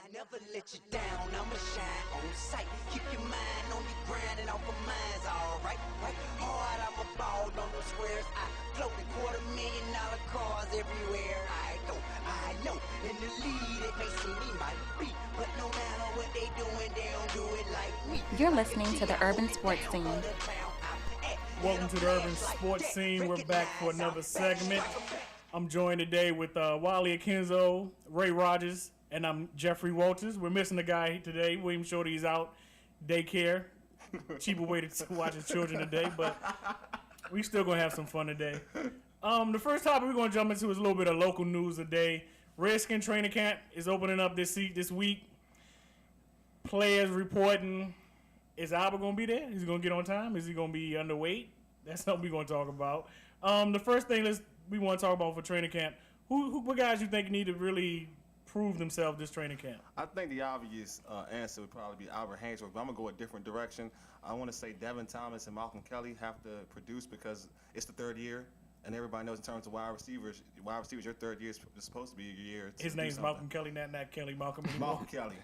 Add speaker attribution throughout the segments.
Speaker 1: I never let you down, I'ma shine on sight. Keep your mind on your grind and off of mine's alright, right? Hard, I'ma ball on those squares. I float the $250,000 cars everywhere I go. I know in the lead it may seem me might be, but no matter what they doing, they don't do it like me.
Speaker 2: You're listening to the Urban Sports Scene.
Speaker 3: Welcome to the Urban Sports Scene. We're back for another segment. I'm joined today with Wally Akinzo, Ray Rogers, and I'm Jeffrey Walters. We're missing a guy today. William Shorty's out daycare. Cheaper way to watch his children today, but we still gonna have some fun today. The first topic we're gonna jump into is a little bit of local news today. Redskin training camp is opening up this week. Players reporting. Is Albert gonna be there? Is he gonna get on time? Is he gonna be underweight? That's something we're gonna talk about. The first thing we want to talk about for training camp. What guys you think need to really prove themselves this training camp?
Speaker 4: I think the obvious answer would probably be Albert Haynesworth, but I'm going to go a different direction. I want to say Devin Thomas and Malcolm Kelly have to produce because it's the third year, and everybody knows in terms of wide receivers, your third year is supposed to be your year.
Speaker 3: His name's Malcolm Kelly, not Kelly Malcolm.
Speaker 4: Malcolm Kelly.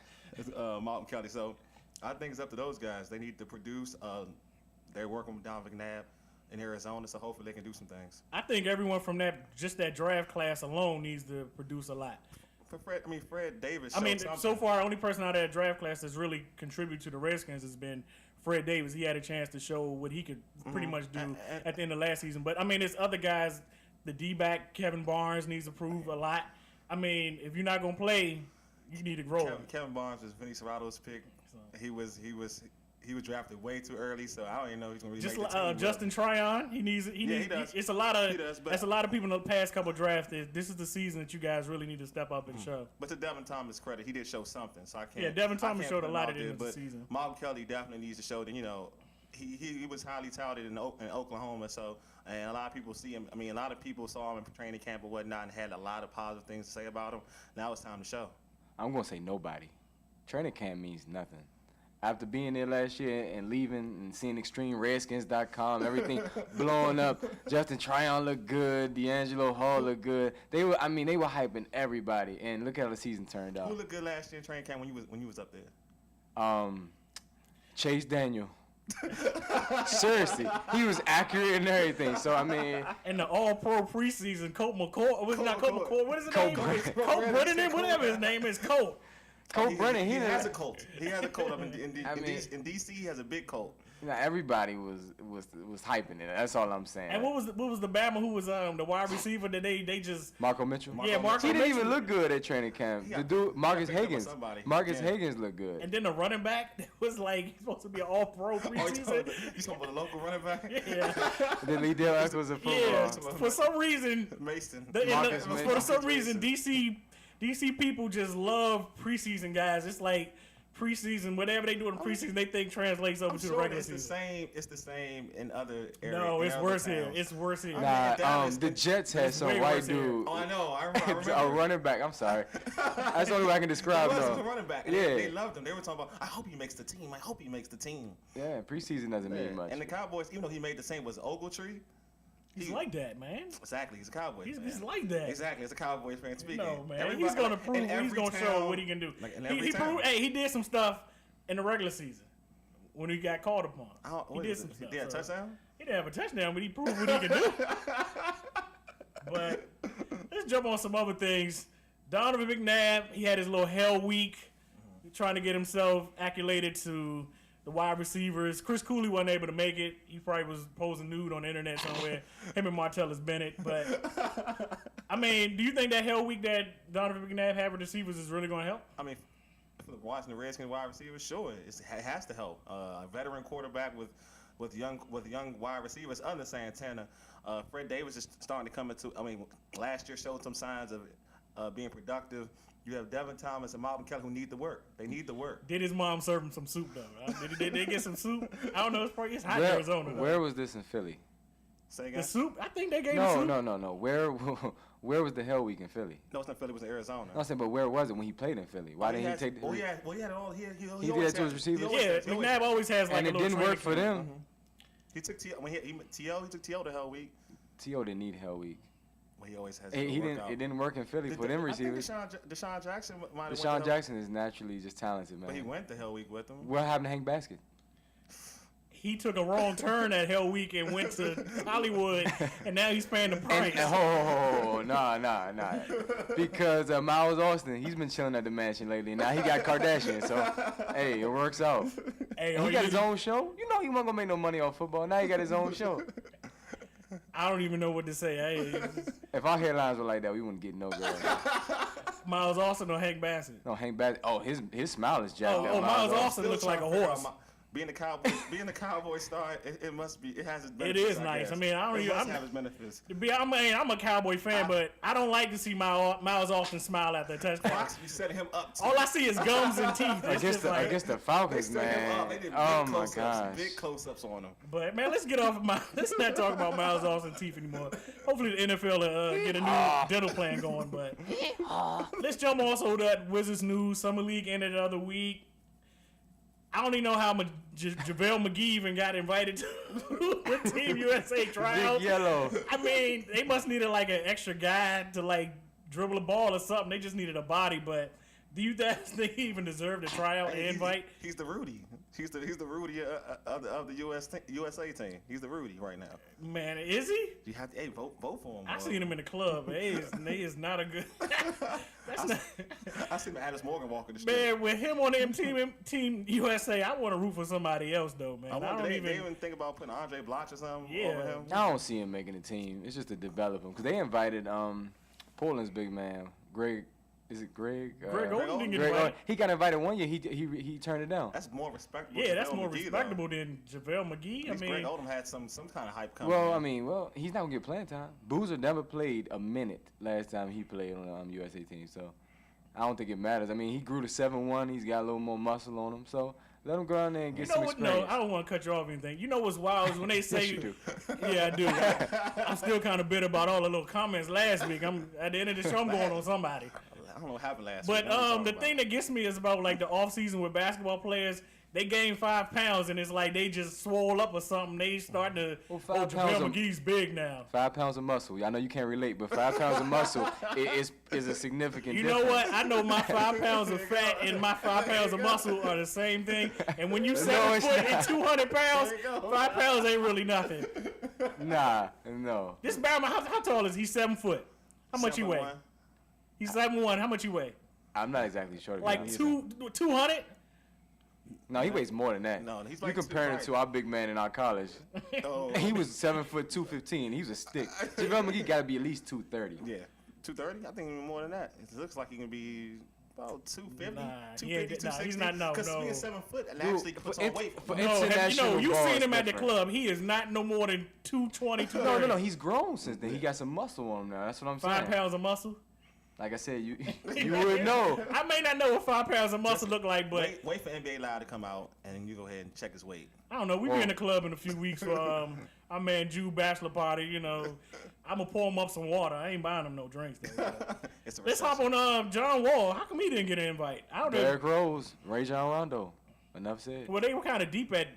Speaker 4: Malcolm Kelly. So I think it's up to those guys. They need to produce. They're working with Don McNabb in Arizona, so hopefully they can do some things.
Speaker 3: I think everyone from that draft class alone needs to produce a lot.
Speaker 4: For Fred Davis.
Speaker 3: So far, the only person out of that draft class that's really contributed to the Redskins has been Fred Davis. He had a chance to show what he could pretty much do at the end of last season. But, there's other guys. The D-back, Kevin Barnes, needs to prove a lot. If you're not going to play, you need to grow.
Speaker 4: Kevin Barnes was Vinny Cerrato's pick. He was drafted way too early, so I don't even know if he's going to really make the team.
Speaker 3: Justin Tryon, he does. It's a lot of that's a lot of people in the past couple drafts. This is the season that you guys really need to step up and show.
Speaker 4: But to Devin Thomas' credit, he did show something, so I can't.
Speaker 3: Yeah, Devin Thomas showed a lot at the end of the season.
Speaker 4: Malcolm Kelly definitely needs to show that he was highly touted in Oklahoma, and a lot of people see him. A lot of people saw him in training camp and whatnot and had a lot of positive things to say about him. Now it's time to show.
Speaker 5: I'm gonna say nobody. Training camp means nothing. After being there last year and leaving and seeing ExtremeRedskins.com, everything blowing up, Justin Tryon looked good, D'Angelo Hall looked good. They were hyping everybody, and look how the season turned out.
Speaker 4: Who looked good last year in training camp when you was up there?
Speaker 5: Chase Daniel. Seriously, he was accurate and everything. So
Speaker 3: and the All-Pro preseason, Colt McCoy. Was it not Colt McCoy? What is his name?
Speaker 5: Colt
Speaker 3: Brennan, whatever his name is, Colt.
Speaker 5: Colt Brennan,
Speaker 4: he has a Colt. He has a Colt up in D.C. He has a big Colt.
Speaker 5: Everybody was hyping it. That's all I'm saying.
Speaker 3: And what was the Bama who was the wide receiver that they just
Speaker 5: Marco Mitchell?
Speaker 3: Marco Mitchell.
Speaker 5: He didn't even look good at training camp. The dude Marcus Higgins. Higgins looked good.
Speaker 3: And then the running back that was he's supposed to be an All-Pro preseason.
Speaker 4: You talking about the local running back?
Speaker 3: Yeah.
Speaker 5: Then Lee Dale was a football.
Speaker 3: Yeah. For some reason,
Speaker 4: Mason.
Speaker 3: For some reason, DC people just love preseason guys. It's like preseason, whatever they do in preseason, they think translates over to the regular season.
Speaker 4: It's the same in other areas.
Speaker 3: No, it's worse here. It's worse here.
Speaker 5: Nah, the Jets had some white dude.
Speaker 4: Oh, I know. I remember.
Speaker 5: A running back. I'm sorry. That's the only way I can describe him.
Speaker 4: He was a running back.
Speaker 5: Yeah.
Speaker 4: They loved him. They were talking about, I hope he makes the team. I hope he makes the team.
Speaker 5: Yeah, preseason doesn't mean much.
Speaker 4: And the Cowboys, even though he made the same, was Ogletree.
Speaker 3: He's like that, man.
Speaker 4: Exactly. He's a Cowboys fan.
Speaker 3: He's like that.
Speaker 4: Exactly. It's a Cowboys fan speaking.
Speaker 3: No, man. He's going to prove. He's going to show what he can do. He did some stuff in the regular season when he got called upon. He did some stuff.
Speaker 4: He did a touchdown?
Speaker 3: He didn't have a touchdown, but he proved what he can do. But let's jump on some other things. Donovan McNabb, he had his little hell week, trying to get himself acclimated to the wide receivers. Chris Cooley wasn't able to make it. He probably was posing nude on the internet somewhere. Him and Martellus Bennett. But, do you think that hell week that Donovan McNabb had with receivers is really going to help?
Speaker 4: Watching the Redskins wide receivers, sure, it has to help. A veteran quarterback with young wide receivers under Santana. Fred Davis is starting to come into. Last year showed some signs of being productive. You have Devin Thomas and Malcolm Kelly who need the work. They need the work.
Speaker 3: Did his mom serve him some soup though? Did they get some soup? I don't know. It's hot in Arizona. Though.
Speaker 5: Where was this in Philly?
Speaker 4: Say again?
Speaker 3: The soup? I think they gave him soup.
Speaker 5: No. Where was the hell week in Philly?
Speaker 4: No, it's not Philly. It was in Arizona.
Speaker 5: No, I'm saying, but where was it when he played in Philly? Why didn't he take?
Speaker 4: He had it all. He
Speaker 5: did that to his receivers.
Speaker 3: Yeah, McNabb always has
Speaker 5: and it didn't work for them.
Speaker 4: He took T.O. He took T.O. the hell week.
Speaker 5: T.O. didn't need hell week.
Speaker 4: Well, he always has.
Speaker 5: He didn't. It didn't work in Philly for them receivers.
Speaker 4: I think Deshaun Jackson might have.
Speaker 5: Deshaun Jackson is naturally just talented, man.
Speaker 4: But he went to Hell Week with him.
Speaker 5: What happened to Hank Basket?
Speaker 3: He took a wrong turn at Hell Week and went to Hollywood, and now he's paying the price.
Speaker 5: Nah. Because Miles Austin, he's been chilling at the mansion lately. Now he got Kardashian, so hey, it works out.
Speaker 3: Hey,
Speaker 5: he got his own show. You know he wasn't gonna make no money off football. Now he got his own show.
Speaker 3: I don't even know what to say. Hey,
Speaker 5: If our headlines were like that, we wouldn't get no girl.
Speaker 3: Miles Austin or Hank Bassett?
Speaker 5: No, Hank Basket. Oh, his smile is jacked up.
Speaker 3: Oh, Miles Austin
Speaker 4: Still
Speaker 3: looks like a
Speaker 4: trying to figure
Speaker 3: horse.
Speaker 4: out being a Cowboy star, it must be. It has its benefits.
Speaker 3: It is nice.
Speaker 4: Guess.
Speaker 3: I mean, I don't
Speaker 4: it
Speaker 3: even.
Speaker 4: must have its benefits.
Speaker 3: I'm a Cowboy fan, but I don't like to see Miles Austin smile at the touchdown.
Speaker 4: Fox, you setting him up.
Speaker 3: All I see is gums and teeth. It's just like,
Speaker 5: Against the
Speaker 4: They
Speaker 5: Falcons,
Speaker 4: set him up. They
Speaker 5: man.
Speaker 4: did
Speaker 5: Oh
Speaker 4: big
Speaker 5: my
Speaker 4: close-ups,
Speaker 5: gosh.
Speaker 4: big close-ups on him.
Speaker 3: but man, let's get off of let's not talk about Miles Austin teeth anymore. Hopefully the NFL will get a new dental plan going. But let's jump also to that Wizards news. Summer League ended the other week. I don't even know how JaVale McGee even got invited to the Team USA tryouts.
Speaker 5: Big yellow.
Speaker 3: I mean, they must need an extra guy to dribble a ball or something. They just needed a body, but do you guys think he even deserved a tryout and invite?
Speaker 4: He's the Rudy. He's the Rudy of the USA team. He's the Rudy right now.
Speaker 3: Man, is he?
Speaker 4: You have to vote for him.
Speaker 3: I
Speaker 4: boy.
Speaker 3: seen him in the club. They is not a good. That's not.
Speaker 4: I seen Alice Morgan walking the street.
Speaker 3: Man, with him on the team USA, I want to root for somebody else though, man.
Speaker 4: I
Speaker 3: I
Speaker 4: wonder
Speaker 3: don't
Speaker 4: they
Speaker 3: even.
Speaker 4: even think about putting Andre Bloch or something
Speaker 3: Yeah.
Speaker 4: over him.
Speaker 5: I don't see him making the team. It's just to develop him because they invited Portland's big man Greg. Is it Greg?
Speaker 3: Greg Oden didn't get
Speaker 5: Greg
Speaker 3: invited.
Speaker 5: He got invited one year. He turned it down.
Speaker 4: That's more respectable.
Speaker 3: Yeah, that's
Speaker 4: JaVale
Speaker 3: more
Speaker 4: McGee,
Speaker 3: respectable than JaVale McGee.
Speaker 4: Though.
Speaker 3: I
Speaker 4: Greg
Speaker 3: mean,
Speaker 4: Odom had some kind of hype coming.
Speaker 5: Well,
Speaker 4: in.
Speaker 5: I mean, he's not gonna get playing time. Boozer never played a minute last time he played on the USA team, so I don't think it matters. I mean, he grew to 7'1". He's got a little more muscle on him, so let him go out there and get
Speaker 3: you know
Speaker 5: some
Speaker 3: what?
Speaker 5: experience.
Speaker 3: No, I don't want to cut you off or anything. You know what's wild is when they say,
Speaker 5: Yes, you do.
Speaker 3: Yeah, I do. I'm still kind of bitter about all the little comments last week. I'm at the end of the show, I'm going on somebody.
Speaker 4: I don't know what happened last
Speaker 3: But
Speaker 4: week.
Speaker 3: the thing that gets me is about the off season with basketball players. They gain 5 pounds and it's like they just swole up or something. They starting to.
Speaker 5: Well, 5
Speaker 3: JaVale
Speaker 5: pounds of-
Speaker 3: McGee's big now.
Speaker 5: 5 pounds of muscle. I know you can't relate, but 5 pounds of muscle is a significant
Speaker 3: You
Speaker 5: difference.
Speaker 3: know what? I know my 5 pounds of fat and my 5 pounds of muscle are the same thing. And when you 7
Speaker 5: it's
Speaker 3: foot
Speaker 5: not.
Speaker 3: and 200 pounds,
Speaker 4: There you go.
Speaker 3: 5 pounds ain't really nothing.
Speaker 5: Nah, no.
Speaker 3: This Bama, how tall is he? 7 foot. How much you weigh?
Speaker 4: 7'1".
Speaker 3: He's 7'1". How much you weigh?
Speaker 5: I'm not exactly sure. to be
Speaker 3: Like
Speaker 5: honest.
Speaker 3: 200?
Speaker 5: No, he weighs more than that.
Speaker 4: No, he's
Speaker 5: you
Speaker 4: like
Speaker 5: comparing it to our big man in our college.
Speaker 4: Oh,
Speaker 5: He was 7 foot 215. He was a stick. JaVale McGee got to be at least 230.
Speaker 4: yeah, 230. I think even more than that. It looks like he can be about 250,
Speaker 3: Nah,
Speaker 4: 250,
Speaker 3: he ain't- nah,
Speaker 4: 260.
Speaker 3: he's not- no,
Speaker 4: Because
Speaker 3: no.
Speaker 4: being 7 foot and
Speaker 5: Dude,
Speaker 4: actually puts
Speaker 5: for
Speaker 4: on
Speaker 5: int-
Speaker 4: weight.
Speaker 5: for
Speaker 3: No, have,
Speaker 5: international
Speaker 3: you've
Speaker 5: ball
Speaker 3: seen
Speaker 5: is
Speaker 3: him at the
Speaker 5: different.
Speaker 3: club. He is not no more than 220, 230.
Speaker 5: No, he's grown since then. He got some muscle on him now. That's what I'm
Speaker 3: 5
Speaker 5: saying.
Speaker 3: pounds of muscle.
Speaker 5: Like I said, you would know.
Speaker 3: I may not know what 5 pounds of muscle look like, but
Speaker 4: Wait for NBA Live to come out, and you go ahead and check his weight.
Speaker 3: I don't know. We
Speaker 5: Whoa.
Speaker 3: be in the club in a few weeks for our man Jude bachelor party. You know, I'm gonna pour him up some water. I ain't buying him no drinks. Though.
Speaker 4: It's a
Speaker 3: Let's hop
Speaker 4: recession.
Speaker 3: on John Wall. How come he didn't get an invite? I don't know.
Speaker 5: Derrick Rose, Ray John Rondo. Enough said.
Speaker 3: Well, they were kind of deep at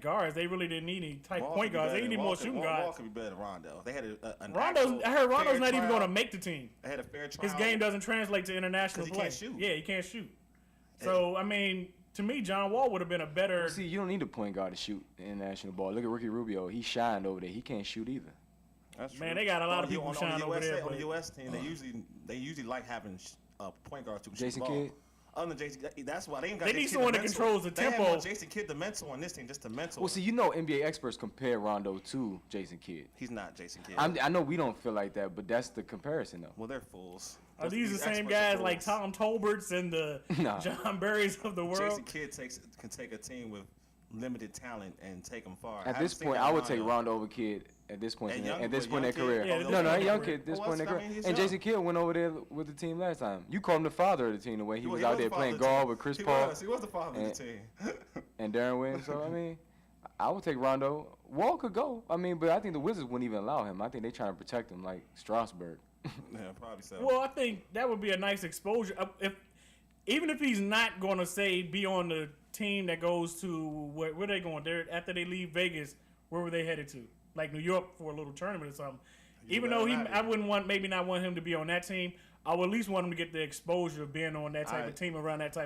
Speaker 3: guards. They really didn't need any type
Speaker 4: Wall
Speaker 3: point
Speaker 4: could be
Speaker 3: guards. They
Speaker 4: better.
Speaker 3: needed
Speaker 4: Wall
Speaker 3: more
Speaker 4: could-
Speaker 3: shooting
Speaker 4: Wall
Speaker 3: guards.
Speaker 4: could be better than Rondo. They had an
Speaker 3: Rondo's. I heard Rondo's
Speaker 4: fair
Speaker 3: not even
Speaker 4: trial.
Speaker 3: going to make the team.
Speaker 4: They had a fair trial.
Speaker 3: His game doesn't translate to international
Speaker 4: 'Cause he
Speaker 3: play.
Speaker 4: can't shoot.
Speaker 3: Yeah, he can't shoot. So I mean, to me, John Wall would have been a better.
Speaker 5: See, you don't need a point guard to shoot the international ball. Look at Ricky Rubio. He shined over there. He can't shoot either.
Speaker 4: That's true.
Speaker 3: Man, they got a lot of people
Speaker 4: on
Speaker 3: shining
Speaker 4: the
Speaker 3: over
Speaker 4: USA,
Speaker 3: there,
Speaker 4: On the
Speaker 3: but-
Speaker 4: U.S. team, they usually like having point guards who can
Speaker 5: Jason
Speaker 4: shoot the ball.
Speaker 5: Kidd?
Speaker 4: Other than Jason, that's why they ain't got
Speaker 3: They
Speaker 4: Jason
Speaker 3: need
Speaker 4: Kidd
Speaker 3: someone
Speaker 4: to
Speaker 3: that
Speaker 4: mentor.
Speaker 3: controls the
Speaker 4: They had
Speaker 3: tempo.
Speaker 4: more Jason Kidd to mentor on this team, just to mentor.
Speaker 5: Well, see, you know NBA experts compare Rondo to Jason Kidd.
Speaker 4: He's not Jason Kidd.
Speaker 5: I know we don't feel like that, but that's the comparison, though.
Speaker 4: Well, they're fools.
Speaker 3: Are these the same
Speaker 4: experts are
Speaker 3: guys like
Speaker 4: fools.
Speaker 3: Tom Tolberts and the
Speaker 5: Nah.
Speaker 3: John Berrys of the world?
Speaker 4: Jason Kidd can take a team with limited talent and take them far.
Speaker 5: At this point, I would take Rondo over Kidd at this point in their
Speaker 4: young
Speaker 5: career.
Speaker 4: kid?
Speaker 3: Yeah,
Speaker 5: No,
Speaker 3: young
Speaker 5: a young
Speaker 3: kid.
Speaker 5: kid at this
Speaker 4: Well,
Speaker 5: point in their
Speaker 4: I mean,
Speaker 5: career.
Speaker 4: he's
Speaker 5: And
Speaker 4: young.
Speaker 5: Jason Kidd went over there with the team last time. You called him the father of the team the way he was out there playing guard with Chris Paul
Speaker 4: He was the father of the team.
Speaker 5: and Darren Williams. So, I mean, I would take Rondo. Wall could go. I mean, but I think the Wizards wouldn't even allow him. I think they're trying to protect him like Strasburg.
Speaker 4: Yeah, probably so.
Speaker 3: Well, I think that would be a nice exposure. Even if he's not going to say be on the team that goes to where they going? After they leave Vegas, where were they headed to? Like New York for a little tournament or something. Even though I wouldn't want maybe not want him to be on that team. I would at least want him to get the exposure of being on that type of team around that type